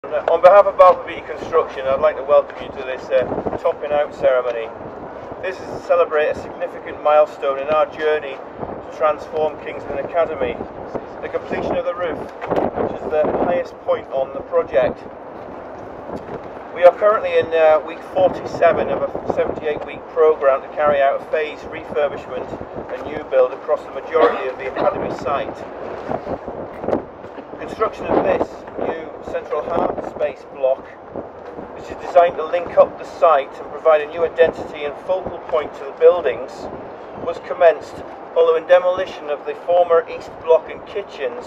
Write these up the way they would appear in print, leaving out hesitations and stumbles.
On behalf of Balfour Beatty Construction, I'd like to welcome you to this topping out ceremony. This is to celebrate a significant milestone in our journey to transform King's Lynn Academy, the completion of the roof, which is the highest point on the project. We are currently in week 47 of a 78-week programme to carry out a phased refurbishment and new build across the majority of the Academy site. Construction of this new central heart space block, which is designed to link up the site and provide a new identity and focal point to the buildings, was commenced following demolition of the former east block and kitchens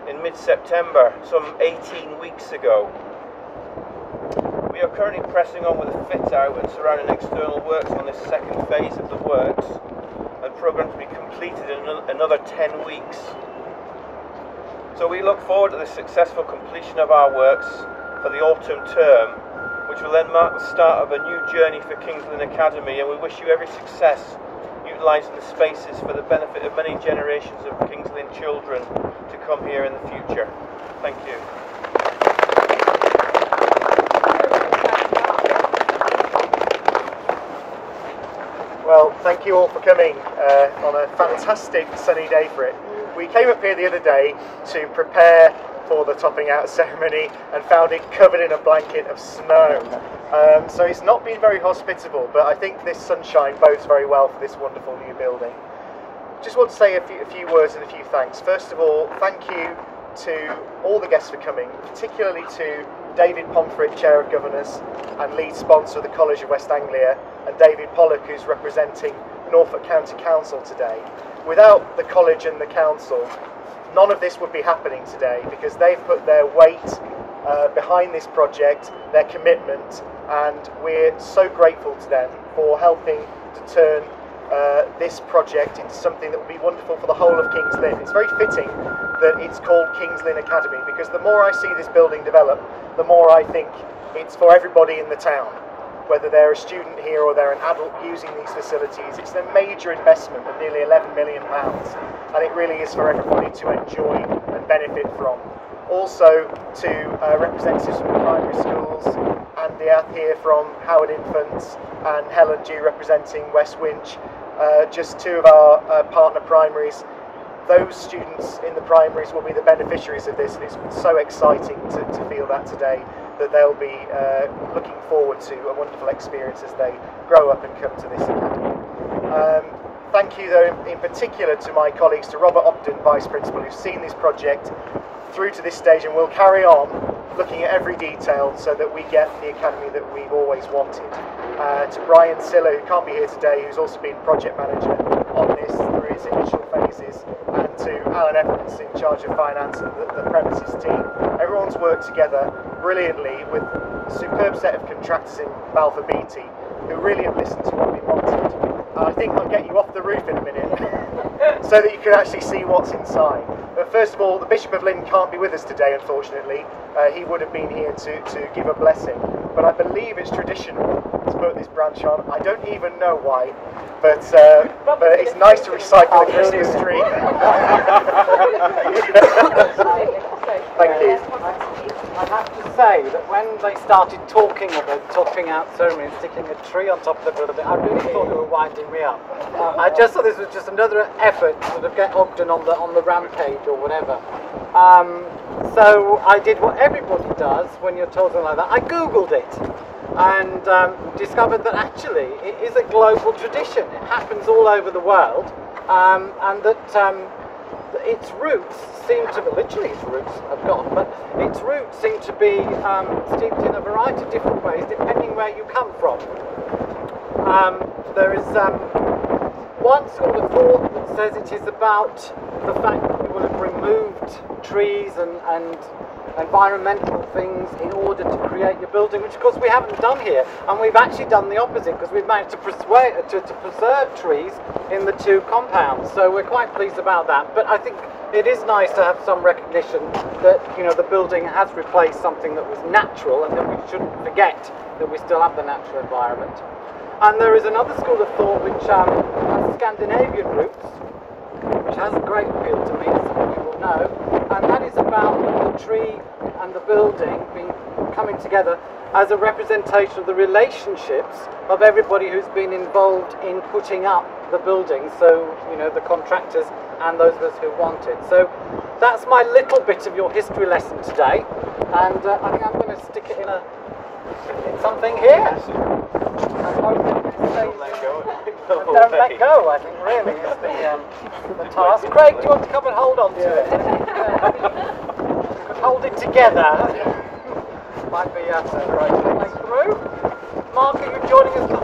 in mid-September, some 18 weeks ago. We are currently pressing on with a fit out and surrounding external works on this second phase of the works, and programmed to be completed in another 10 weeks. So we look forward to the successful completion of our works for the autumn term, which will then mark the start of a new journey for King's Lynn Academy, and we wish you every success utilising the spaces for the benefit of many generations of King's Lynn children to come here in the future. Thank you. Well, thank you all for coming on a fantastic sunny day for it. We came up here the other day to prepare for the topping out ceremony and found it covered in a blanket of snow. So it's not been very hospitable, but I think this sunshine bodes very well for this wonderful new building. Just want to say a few words and a few thanks. First of all, thank you to all the guests for coming, particularly to David Pomfret, Chair of Governors and lead sponsor of the College of West Anglia, and David Pollock, who's representing Norfolk County Council today. Without the college and the council, none of this would be happening today, because they've put their weight behind this project, their commitment, and we're so grateful to them for helping to turn this project into something that will be wonderful for the whole of King's Lynn. It's very fitting that it's called King's Lynn Academy, because the more I see this building develop, the more I think it's for everybody in the town. Whether they're a student here or they're an adult using these facilities, it's a major investment of nearly £11 million, and it really is for everybody to enjoy and benefit from. Also to representatives from the primary schools, Andy here from Howard Infants and Helen Dew representing West Winch, just two of our partner primaries. Those students in the primaries will be the beneficiaries of this, and it's so exciting to feel that today, that they'll be looking forward to a wonderful experience as they grow up and come to this academy. Thank you though in particular to my colleagues, to Robert Ogden, Vice Principal, who's seen this project through to this stage and will carry on looking at every detail so that we get the academy that we've always wanted. To Brian Siller, who can't be here today, who's also been project manager on this through its initial phases, and to Alan Evans in charge of finance and the premises team. Everyone's worked together brilliantly with a superb set of contractors in Balfour Beatty who really have listened to what we wanted. I think I'll get you off the roof in a minute so that you can actually see what's inside. But first of all, the Bishop of Lynn can't be with us today, unfortunately. He would have been here to give a blessing, but I believe it's traditional to put this branch on. I don't even know why, but it's nice to recycle the Christmas tree. Thank you. I have to say that when they started talking of a topping out ceremony and sticking a tree on top of the building, I really thought they were winding me up. I just thought this was just another effort to sort of get Ogden on the rampage or whatever. So I did what everybody does when you're told something like that. I googled it and discovered that actually it is a global tradition. It happens all over the world, and that its roots seem to be, literally its roots have gone, but its roots seem to be steeped in a variety of different ways depending where you come from. There is one school of thought that says it is about the fact that we will have removed trees and environmental things in order to create your building, which of course we haven't done here, and we've actually done the opposite, because we've managed to preserve trees in the two compounds, so we're quite pleased about that. But I think it is nice to have some recognition that, you know, the building has replaced something that was natural, and that we shouldn't forget that we still have the natural environment. And there is another school of thought which has Scandinavian roots, which has a great appeal to me, as some of you will know, and that is about the tree and the building being coming together as a representation of the relationships of everybody who's been involved in putting up the building, so you know, the contractors and those of us who want it. So that's my little bit of your history lesson today, and I think I'm going to stick it in something here. And hope it stays and don't let go, I think, really is the task. Craig, do you want to come and hold on to it? Hold it together. Might be right through. Mark, are you joining us?